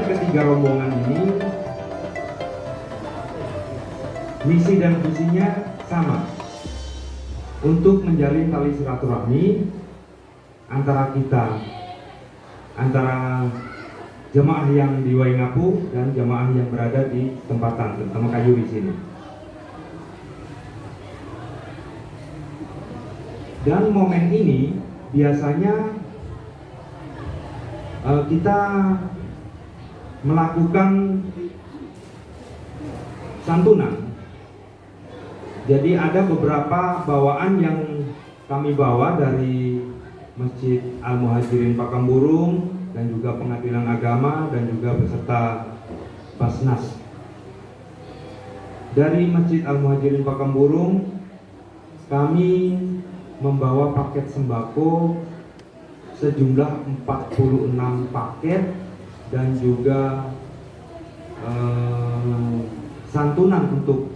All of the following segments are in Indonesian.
ketiga rombongan ini misi dan visinya sama, untuk menjalin tali silaturahmi antara kita, antara jemaah yang di Waingapu dan jemaah yang berada di tempatan, terutama Kayuri sini. Dan momen ini biasanya kita melakukan santunan. Jadi ada beberapa bawaan yang kami bawa dari Masjid Al-Muhajirin Pakamburung dan juga Pengadilan Agama dan juga beserta Basnas. Dari Masjid Al-Muhajirin Pakamburung kami membawa paket sembako sejumlah 46 paket dan juga santunan untuk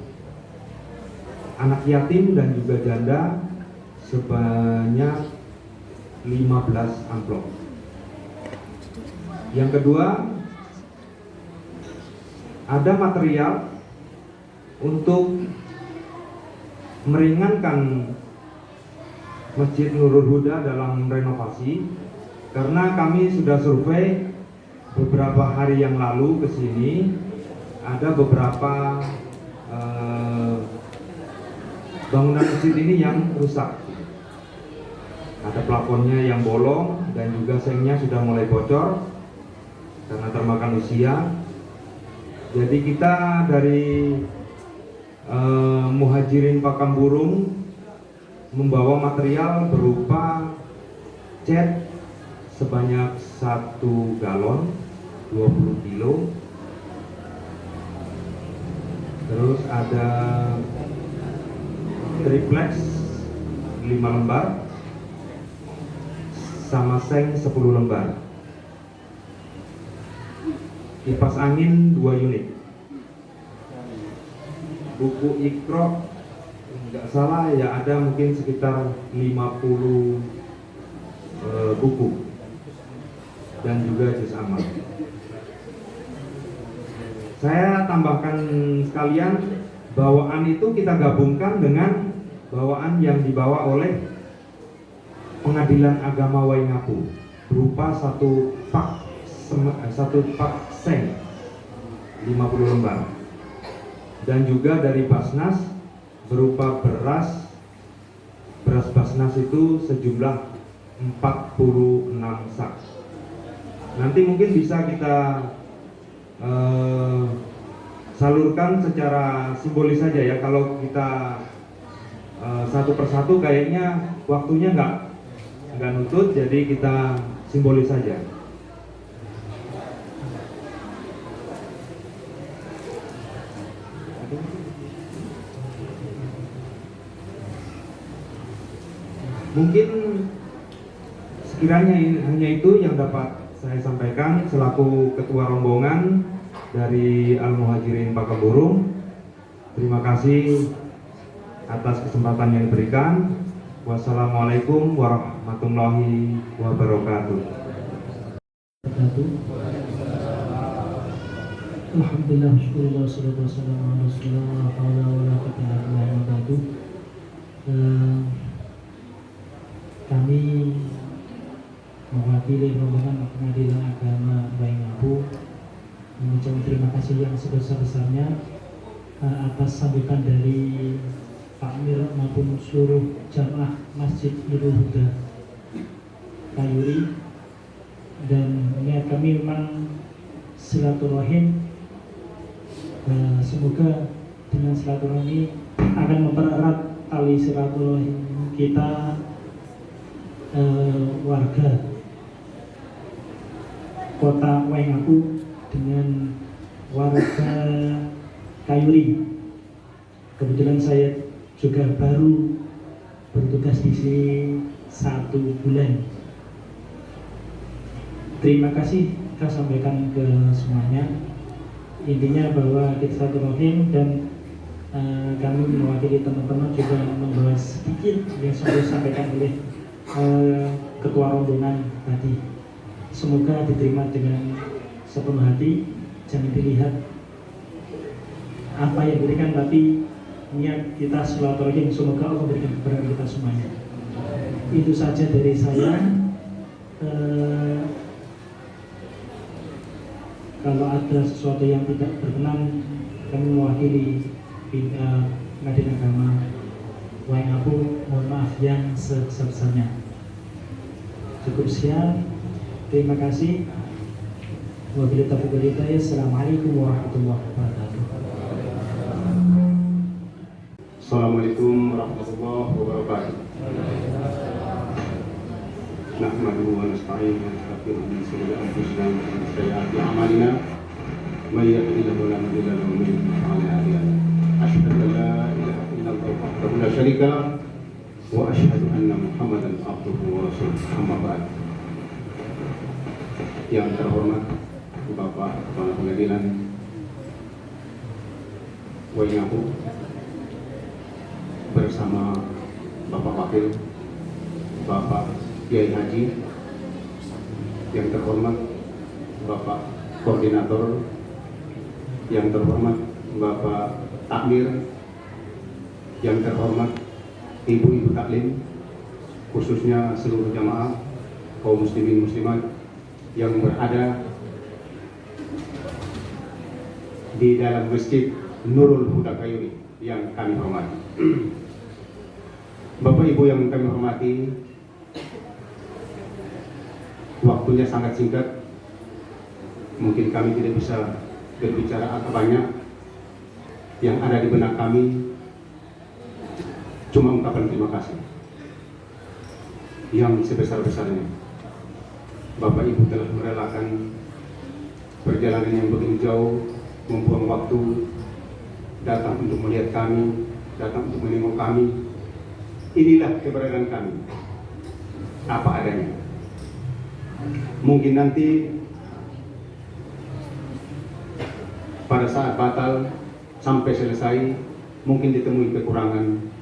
anak yatim dan juga janda sebanyak 15 amplop. Yang kedua, ada material untuk meringankan Masjid Nurul Huda dalam renovasi, karena kami sudah survei beberapa hari yang lalu ke sini, ada beberapa bangunan masjid ini yang rusak. Ada plafonnya yang bolong dan juga sengnya sudah mulai bocor karena termakan usia. Jadi kita dari Muhajirin Pakamburung membawa material berupa cat sebanyak 1 galon 20 kilo. Terus ada triplex 5 lembar sama seng 10 lembar. Kipas angin 2 unit. Buku Iqra nggak salah ya ada mungkin sekitar 50 buku dan juga juz amal. Saya tambahkan sekalian, bawaan itu kita gabungkan dengan bawaan yang dibawa oleh Pengadilan Agama Waingapu berupa satu pak seng 50 lembar, dan juga dari Basnas berupa beras Basnas itu sejumlah 46 sak. Nanti mungkin bisa kita salurkan secara simbolis saja ya. Kalau kita satu persatu kayaknya waktunya nggak nutut, jadi kita simbolis saja. Mungkin sekiranya hanya itu yang dapat saya sampaikan selaku ketua rombongan dari Al-Muhajirin Pakamburung. Terima kasih atas kesempatan yang diberikan. Wassalamualaikum warahmatullahi wabarakatuh. Alhamdulillah, syukurullah, salatu wassalamu ala rasulillah, wa ala wa wabarakatuh. Kami mewakili rombongan Pengadilan Agama Waingapu mengucapkan terima kasih yang sebesar-besarnya atas sambutan dari Pak Mir maupun seluruh jamaah Masjid Nurul Huda Kayuri. Dan niat kami memang silaturahim. Semoga dengan silaturahmi akan mempererat tali silaturahim kita warga kota Waingapu dengan warga Kayuri. Kebetulan saya juga baru bertugas di sini 1 bulan. Terima kasih kita sampaikan ke semuanya. Intinya bahwa kita silaturahim dan kami mewakili teman-teman juga membawa sedikit yang sudah disampaikan oleh ketua rombongan tadi. Semoga diterima dengan sepenuh hati, jangan dilihat apa yang diberikan, tapi niat kita silaturahim, semoga Allah berikan kepada kita semuanya. Itu saja dari saya. Kalau ada sesuatu yang tidak berkenan, kami mewakili Pengadilan Agama Waingapu, mohon maaf yang sebesar-besarnya. Cukup sekian, terima kasih. Wabillahi taufiq wal hidayah. Assalamualaikum warahmatullahi wabarakatuh. Assalamualaikum warahmatullahi wabarakatuh. Nahmaduhu wa nasta'inuhu wa nastaghfiruh min shururi anfusina wa min sayyi'ati a'malina. May yahdihillahu fala mudilla lahu wa may yudlil fala hadiya lahu. Asyhadu an la ilaha illallah wahdahu la syarika lahu wa asyhadu anna Muhammadan abduhu wa rasuluh. Amma ba'd. Yang terhormat Bapak Kepala Pengadilan Waingapu bersama Bapak Wakil Bapak Kiai Haji, yang terhormat Bapak Koordinator, yang terhormat Bapak Takmir, yang terhormat Ibu-ibu taklim, khususnya seluruh jamaah kaum muslimin muslimat yang berada di dalam Masjid Nurul Huda Kayuni yang kami hormati. Bapak Ibu yang kami hormati, waktunya sangat singkat, mungkin kami tidak bisa berbicara agak banyak. Yang ada di benak kami cuma ungkapan terima kasih yang sebesar-besarnya. Bapak Ibu telah merelakan perjalanan yang begitu jauh, membuang waktu, datang untuk melihat kami, datang untuk menengok kami. Inilah keberadaan kami, apa adanya. Mungkin nanti pada saat batal sampai selesai mungkin ditemui kekurangan.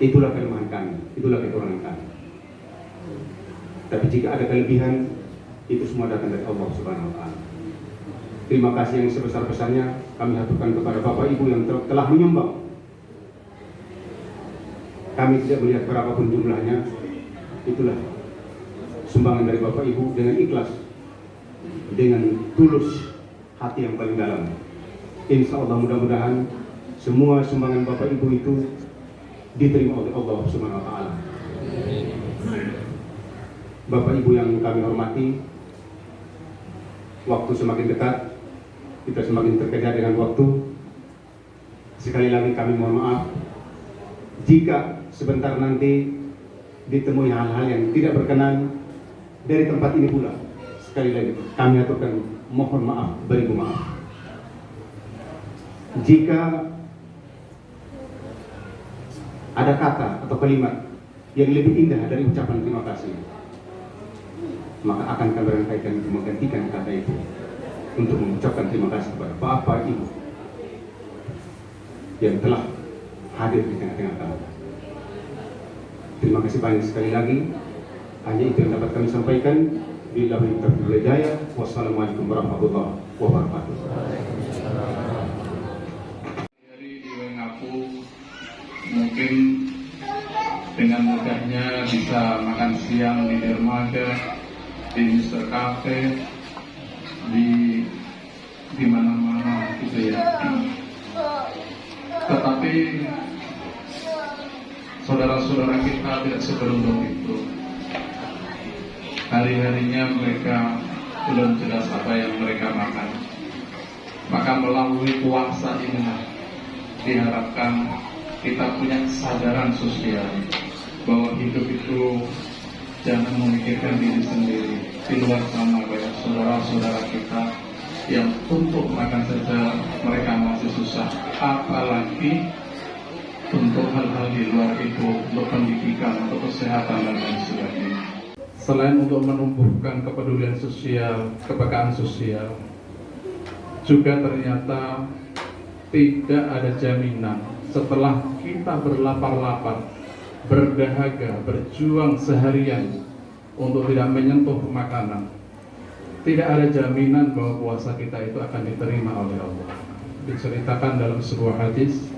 Itulah kelemahan kami, itulah kekurangan kami. Tapi jika ada kelebihan, itu semua datang dari Allah Subhanahu wa Ta'ala. Terima kasih yang sebesar-besarnya kami haturkan kepada Bapak Ibu yang telah menyumbang. Kami tidak melihat berapapun jumlahnya, itulah sumbangan dari Bapak Ibu dengan ikhlas, dengan tulus hati yang paling dalam. Insya Allah mudah-mudahan semua sumbangan Bapak Ibu itu diterima oleh Allah Subhanahu wa Ta'ala. Bapak Ibu yang kami hormati, waktu semakin dekat, kita semakin terkejar dengan waktu. Sekali lagi kami mohon maaf jika sebentar nanti ditemui hal-hal yang tidak berkenan dari tempat ini pula. Sekali lagi kami aturkan mohon maaf, beribu maaf. Jika ada kata atau kalimat yang lebih indah dari ucapan terima kasih, maka akan kami rangkaikan untuk menggantikan kata itu untuk mengucapkan terima kasih kepada Bapak Ibu yang telah hadir di tengah-tengah kami. Terima kasih banyak sekali lagi. Hanya itu yang dapat kami sampaikan. Billahi taufiq wal hidayah. Wassalamualaikum warahmatullahi wabarakatuh. Dari di Waingapu mungkin dengan mudahnya bisa makan siang di dermaga, di Mr. Cafe, di mana-mana gitu ya. Tetapi saudara-saudara kita tidak seberuntung itu. Hari-harinya mereka belum jelas apa yang mereka makan. Maka melalui puasa ini diharapkan kita punya kesadaran sosial bahwa hidup itu jangan memikirkan diri sendiri. Di luar sana banyak saudara-saudara kita yang untuk makan saja mereka masih susah, apalagi untuk hal-hal di luar itu, untuk pendidikan, untuk kesehatan dan lain sebagainya. Selain untuk menumbuhkan kepedulian sosial, kepekaan sosial, juga ternyata tidak ada jaminan setelah kita berlapar-lapar, berdahaga, berjuang seharian untuk tidak menyentuh makanan, tidak ada jaminan bahwa puasa kita itu akan diterima oleh Allah. Diceritakan dalam sebuah hadis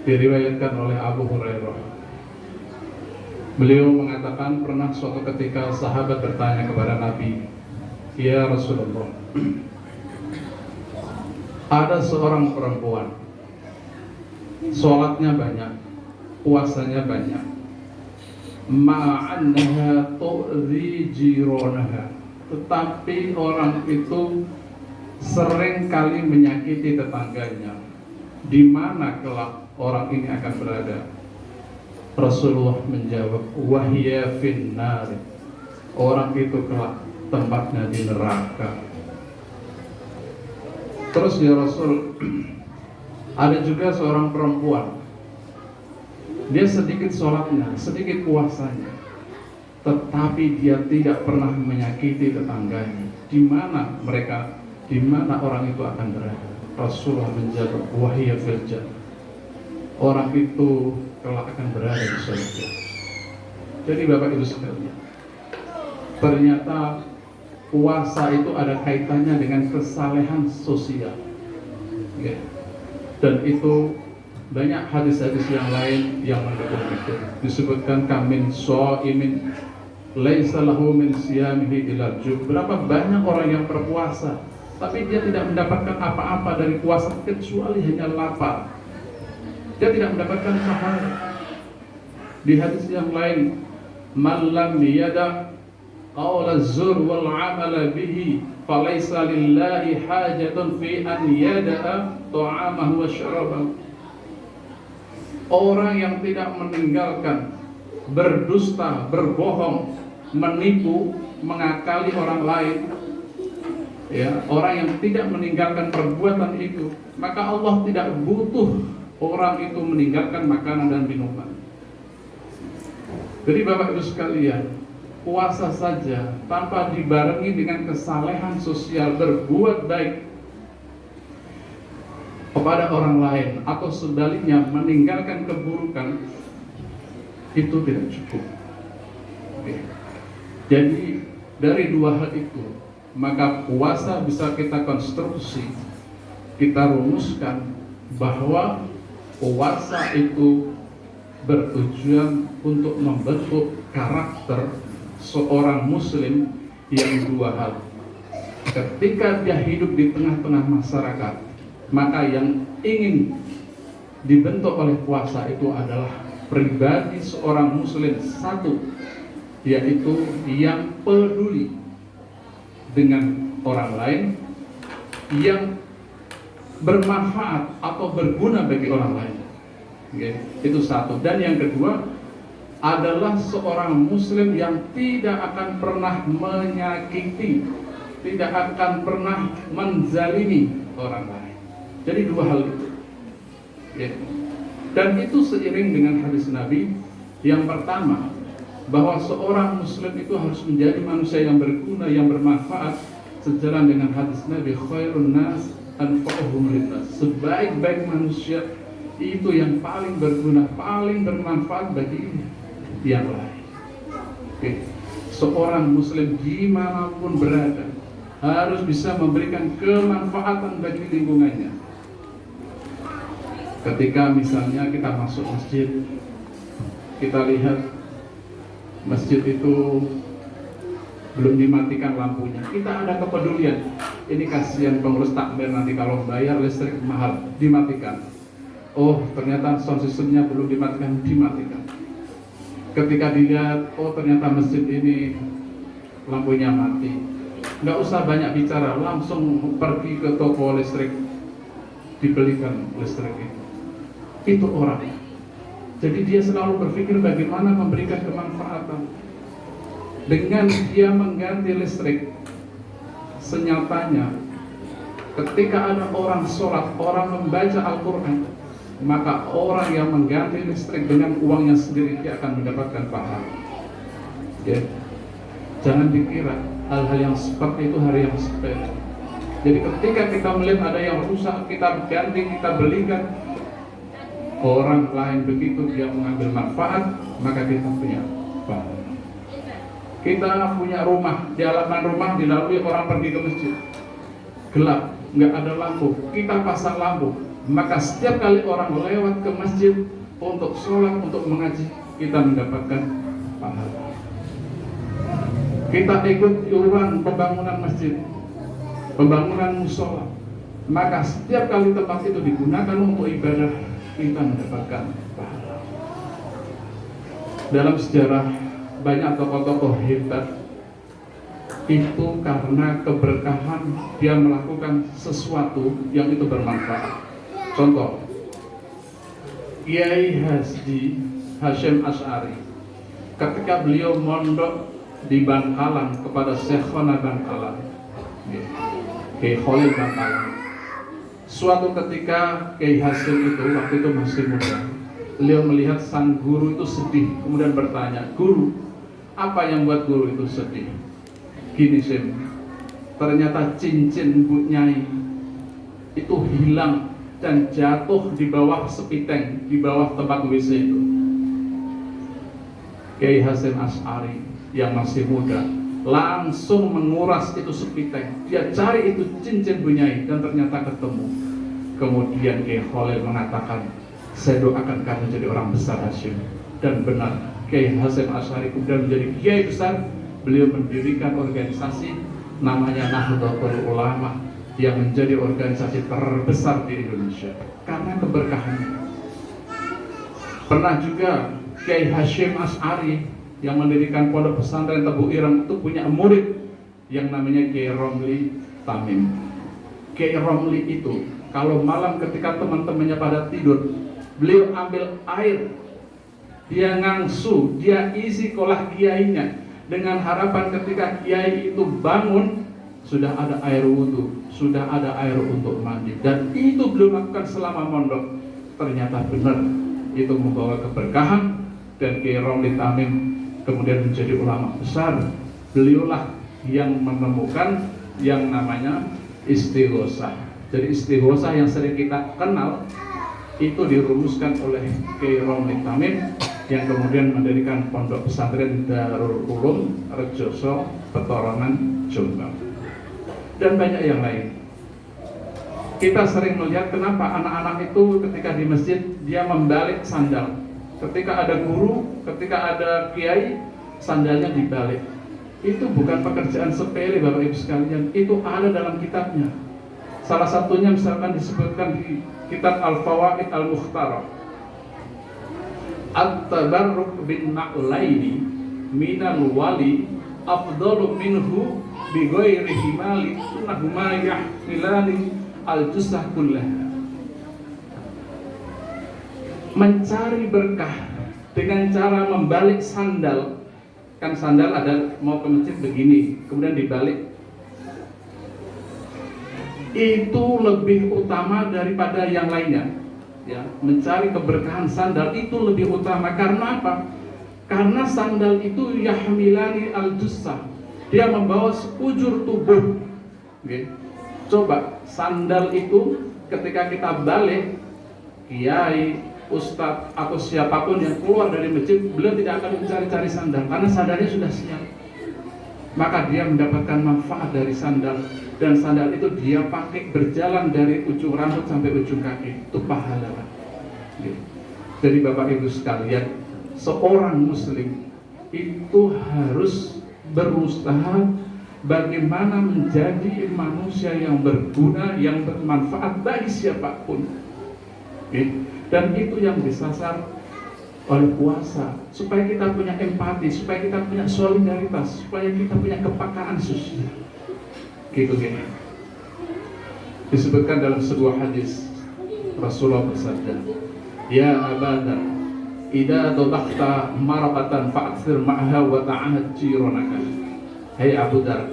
diriwayatkan oleh Abu Hurairah. Beliau mengatakan pernah suatu ketika sahabat bertanya kepada Nabi, "Ya Rasulullah, ada seorang perempuan, sholatnya banyak, puasanya banyak, ma'annaha tu'zi jironaha, tetapi orang itu sering kali menyakiti tetangganya. Di mana kelak orang ini akan berada?" Rasulullah menjawab, "Wahya finnar." Orang itu kelak tempatnya di neraka. Terus ya Rasul, ada juga seorang perempuan, dia sedikit sholatnya, sedikit puasanya, tetapi dia tidak pernah menyakiti tetangganya. Di mana mereka, di mana orang itu akan berada? Rasulullah menjawab, "Wahya fil jannah." Orang itu kelak akan berada di surga. Jadi Bapak Ibu sekalian, ternyata puasa itu ada kaitannya dengan kesalehan sosial, ya. Dan itu banyak hadis-hadis yang lain yang mendukung itu. Disebutkan kamin shaimin laisa lahu min siyamihi illa ju'. Berapa banyak orang yang berpuasa tapi dia tidak mendapatkan apa-apa dari puasa kecuali hanya lapar. Dia tidak mendapatkan pahala. Di hadis yang lain, "Man lam yada' qawla zur wal 'amala bihi falaysa lillahi hajatun fi an yada'a ta'amahu wa syarabahu." Orang yang tidak meninggalkan berdusta, berbohong, menipu, mengakali orang lain, ya, orang yang tidak meninggalkan perbuatan itu, maka Allah tidak butuh orang itu meninggalkan makanan dan minuman. Jadi Bapak Ibu sekalian, puasa saja tanpa dibarengi dengan kesalehan sosial, berbuat baik kepada orang lain atau sebaliknya meninggalkan keburukan, itu tidak cukup. Oke. Jadi dari dua hal itu, maka puasa bisa kita konstruksi, kita rumuskan bahwa puasa itu bertujuan untuk membentuk karakter seorang muslim yang dua hal. Ketika dia hidup di tengah-tengah masyarakat, maka yang ingin dibentuk oleh puasa itu adalah pribadi seorang muslim satu, yaitu yang peduli dengan orang lain, yang bermanfaat atau berguna bagi orang lain. Okay. Itu satu. Dan yang kedua adalah seorang muslim yang tidak akan pernah menyakiti, tidak akan pernah menzalimi orang lain. Jadi dua hal itu. Okay. Dan itu seiring dengan hadis Nabi yang pertama, bahwa seorang muslim itu harus menjadi manusia yang berguna, yang bermanfaat, sejalan dengan hadis Nabi, khairun nas anfa'uhum linnas. Sebaik-baik manusia itu yang paling berguna, paling bermanfaat bagi yang lain. Oke. Seorang muslim dimanapun berada harus bisa memberikan kemanfaatan bagi lingkungannya. Ketika misalnya kita masuk masjid, kita lihat masjid itu belum dimatikan lampunya, kita ada kepedulian. Ini kasihan pengurus takmir, nanti kalau bayar listrik mahal, dimatikan. Oh, ternyata sound systemnya belum dimatikan, dimatikan. Ketika dilihat, oh ternyata masjid ini lampunya mati, nggak usah banyak bicara, langsung pergi ke toko listrik, dibelikan listrik itu. Itu orang. Jadi dia selalu berpikir bagaimana memberikan kemanfaatan. Dengan dia mengganti listrik, senyatanya ketika ada orang sholat, orang membaca Al-Quran, maka orang yang mengganti listrik dengan uangnya sendiri, dia akan mendapatkan pahala. Ya. Jangan dikira hal-hal yang seperti itu hal yang sepele. Jadi ketika kita melihat ada yang rusak, kita ganti, kita belikan. Orang lain begitu dia mengambil manfaat, maka kita punya pahala. Kita punya rumah, di halaman rumah dilalui orang pergi ke masjid, gelap, nggak ada lampu, kita pasang lampu. Maka setiap kali orang lewat ke masjid untuk sholat, untuk mengaji, kita mendapatkan pahala. Kita ikut iuran pembangunan masjid, pembangunan musola, maka setiap kali tempat itu digunakan untuk ibadah, kita mendapatkan pahala. Dalam sejarah banyak tokoh-tokoh hebat itu karena keberkahan dia melakukan sesuatu yang itu bermanfaat. Contoh, Kiai Haji Hasyim Asy'ari ketika beliau mondok di Bangkalan kepada Syekhona Bangkalan, Kiai Khalil Bangkalan. Suatu ketika Kiai Hasyim itu waktu itu masih muda, beliau melihat sang guru itu sedih, kemudian bertanya, "Guru, apa yang buat guru itu sedih?" "Gini Sim, ternyata cincin Bu Nyai itu hilang dan jatuh di bawah sepiteng, di bawah tempat WC itu." Kiai Hasyim Asy'ari yang masih muda langsung menguras itu sepiteng, dia cari itu cincin Bu Nyai dan ternyata ketemu. Kemudian Kiai Khalil mengatakan, "Saya doakan kamu jadi orang besar Hasyim." Dan benar, Kiai Hasyim Asy'ari kemudian menjadi kiai besar. Beliau mendirikan organisasi namanya Nahdlatul Ulama yang menjadi organisasi terbesar di Indonesia karena keberkahannya. Pernah juga Kiai Hasyim Asy'ari yang mendirikan pondok pesantren Tebu Ireng itu punya murid yang namanya Kiai Romli Tamim. Kiai Romli itu kalau malam ketika teman-temannya pada tidur, beliau ambil air, dia ngangsu, dia isi kolah kiainya dengan harapan ketika kiai itu bangun sudah ada air wudhu, sudah ada air untuk mandi. Dan itu beliau lakukan selama mondok. Ternyata benar itu membawa keberkahan dan Kiai Romli Tamim kemudian menjadi ulama besar. Beliaulah yang menemukan yang namanya istighosah. Jadi istighosah yang sering kita kenal itu dirumuskan oleh Kiai Romli Tamim yang kemudian mendirikan pondok pesantren Darul Ulum Rejoso Petorongan Jombang dan banyak yang lain. Kita sering melihat kenapa anak-anak itu ketika di masjid dia membalik sandal, ketika ada guru, ketika ada kiai sandalnya dibalik. Itu bukan pekerjaan sepele Bapak Ibu sekalian, itu ada dalam kitabnya. Salah satunya misalkan disebutkan di kitab Al-Fawaid Al-Mukhtarah, "At-tabarruk bin na'laini minal wali afdalu minhu bi ghairi himali nahuma yahmilani al-jusah kullah." Mencari berkah dengan cara membalik sandal. Kan sandal ada mau ke masjid begini, kemudian dibalik. Itu lebih utama daripada yang lainnya. Ya, mencari keberkahan sandal itu lebih utama. Karena apa? Karena sandal itu yahmilani al-jussah, dia membawa sekujur tubuh. Oke. Coba sandal itu ketika kita balik, kiai, ustadz atau siapapun yang keluar dari masjid, beliau tidak akan mencari-cari sandal karena sandalnya sudah siap. Maka dia mendapatkan manfaat dari sandal, dan sandal itu dia pakai berjalan dari ujung rambut sampai ujung kaki, itu pahala. Jadi Bapak Ibu sekalian, seorang muslim itu harus berusaha bagaimana menjadi manusia yang berguna, yang bermanfaat bagi siapapun. Dan itu yang disasar oleh puasa, supaya kita punya empati, supaya kita punya solidaritas, supaya kita punya kepekaan sosial. Gitu. Disebutkan dalam sebuah hadis, Rasulullah bersabda, "Ya Abadar, idza tabaqta marabatan fa'athir ma'ha wa ta'ahad jironaka." Hai Abu Dar,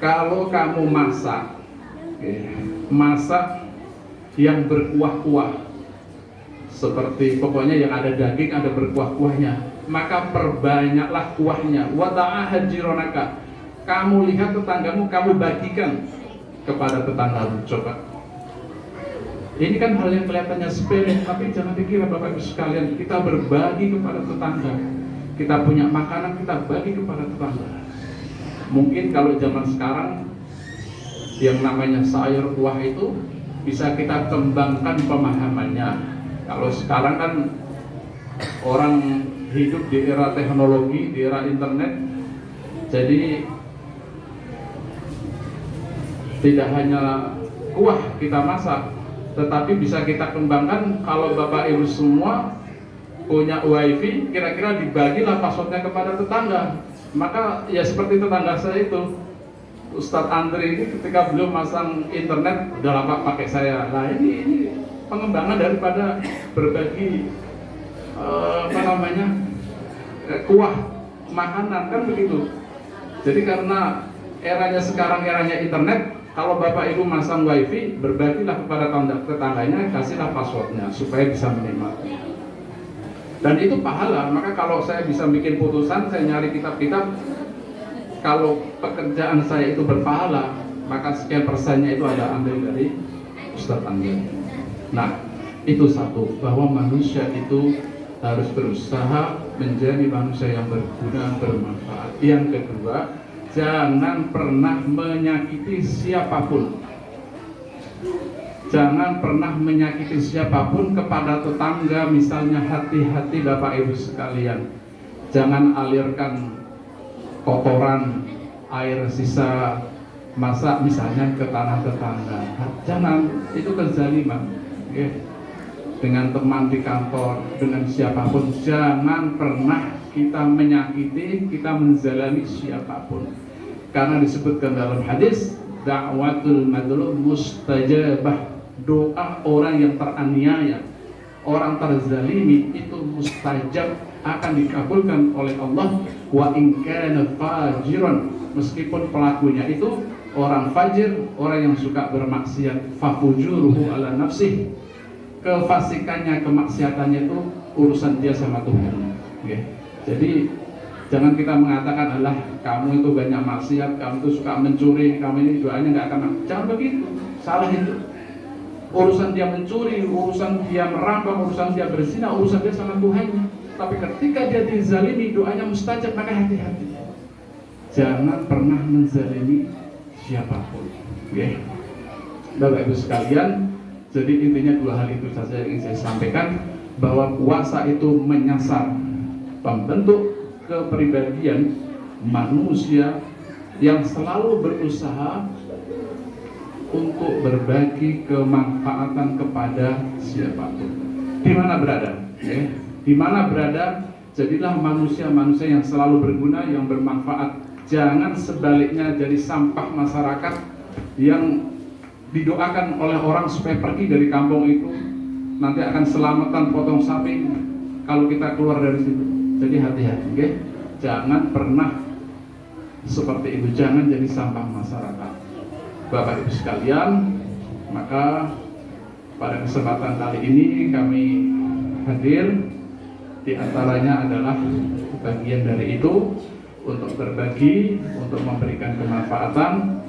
kalau kamu masak yang berkuah-kuah, seperti pokoknya yang ada daging, ada berkuah-kuahnya, maka perbanyaklah kuahnya. Wa ta'ahad jironaka, kamu lihat tetanggamu, kamu bagikan kepada tetanggamu. Coba, ini kan hal yang kelihatannya sepele, tapi jangan dikira Bapak Ibu sekalian, kita berbagi kepada tetangga, kita punya makanan kita bagi kepada tetangga. Mungkin kalau zaman sekarang yang namanya sayur kuah itu bisa kita kembangkan pemahamannya. Kalau sekarang kan orang hidup di era teknologi, di era internet, jadi tidak hanya kuah kita masak, tetapi bisa kita kembangkan. Kalau Bapak Ibu semua punya wifi, kira-kira dibagilah passwordnya kepada tetangga. Maka ya seperti tetangga saya itu, Ustadz Andri ini ketika beliau masang internet, udah lama pakai saya. Nah ini pengembangan daripada berbagi kuah makanan kan begitu. Jadi karena eranya sekarang eranya internet, kalau Bapak Ibu masang wifi, berbagilah kepada tetangganya, kasihlah passwordnya supaya bisa menikmati. Dan itu pahala. Maka kalau saya bisa bikin putusan, saya nyari kitab-kitab, kalau pekerjaan saya itu berpahala, maka sekian persennya itu ada ambil dari Ustadz Andri. Nah, itu satu, bahwa manusia itu harus berusaha menjadi manusia yang berguna, bermanfaat. Yang kedua, jangan pernah menyakiti siapapun. Jangan pernah menyakiti siapapun. Kepada tetangga misalnya, hati-hati Bapak Ibu sekalian. Jangan alirkan kotoran, air sisa masak misalnya ke tanah tetangga. Jangan, itu kezaliman. Dengan teman di kantor, dengan siapapun, jangan pernah kita menyakiti, kita menzalimi siapapun. Karena disebutkan dalam hadis, da'watul madlum mustajabah. Doa orang yang teraniaya, orang terzalimi itu mustajab, akan dikabulkan oleh Allah. Wa in kana fajiran, meskipun pelakunya itu orang fajir, orang yang suka bermaksiat. Fafujuruhu ala nafsih, kefasikannya, kemaksiatannya itu urusan dia sama Tuhan. Jadi jangan kita mengatakan, alah kamu itu banyak maksiat, kamu itu suka mencuri, kamu ini doanya nggak akan. Jangan begitu, salah itu. Urusan dia mencuri, urusan dia merampok, urusan dia berzina, urusan dia sama Tuhannya. Tapi ketika dia dizalimi, doanya mustajab, maka hati-hati. Jangan pernah menzalimi siapapun. Bapak Ibu sekalian, jadi intinya dua hal itu saja yang ingin saya sampaikan, bahwa puasa itu menyasar pembentuk kepribadian manusia yang selalu berusaha untuk berbagi kemanfaatan kepada siapapun, di mana berada. Di mana berada, jadilah manusia-manusia yang selalu berguna, yang bermanfaat. Jangan sebaliknya jadi sampah masyarakat yang didoakan oleh orang supaya pergi dari kampung itu, nanti akan selamatan potong sapi kalau kita keluar dari situ. Jadi hati-hati, jangan pernah seperti itu, jangan jadi sampah masyarakat. Bapak Ibu sekalian, maka pada kesempatan kali ini kami hadir, di antaranya adalah bagian dari itu, untuk berbagi, untuk memberikan kemanfaatan.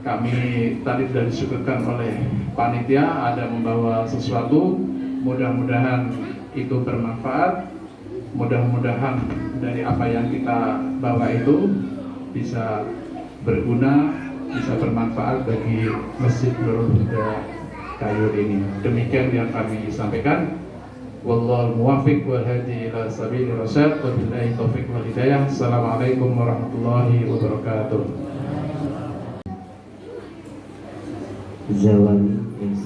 Kami tadi sudah disuguhkan oleh panitia, ada membawa sesuatu, mudah-mudahan itu bermanfaat, mudah-mudahan dari apa yang kita bawa itu bisa berguna, bisa bermanfaat bagi Masjid Nurul Huda Kayur ini. Demikian yang kami sampaikan. Wallahul muwaffiq wal hadi ila sabilir rasyad, wabillahi taufiq wal hidayah. Assalamualaikum warahmatullahi wabarakatuh. Zawali MC,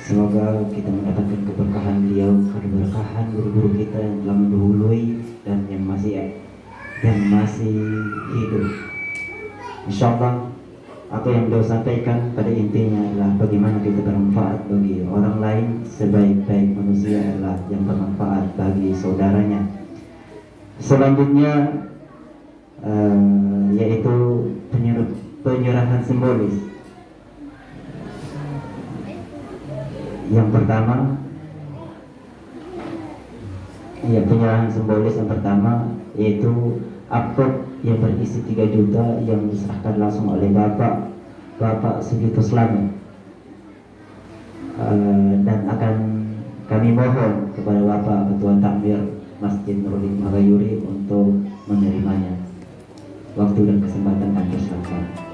semoga kita mendapatkan keberkahan beliau, keberkahan guru-guru kita yang telah mendahului dan yang masih hidup. Insyaallah apa yang beliau sampaikan pada intinya adalah bagaimana kita bermanfaat bagi orang lain. Sebaik-baik manusia adalah yang bermanfaat bagi saudaranya. Selanjutnya yaitu penyerahan simbolis. Yang pertama, penyerahan simbolis yang pertama yaitu amplop yang berisi 3 juta yang diserahkan langsung oleh Bapak Sugito Slamet, dan akan kami mohon kepada Bapak Ketua Takmir Masjid Nurul Hikmah Bayuri untuk menerimanya. Waktu dan kesempatan kami persilakan.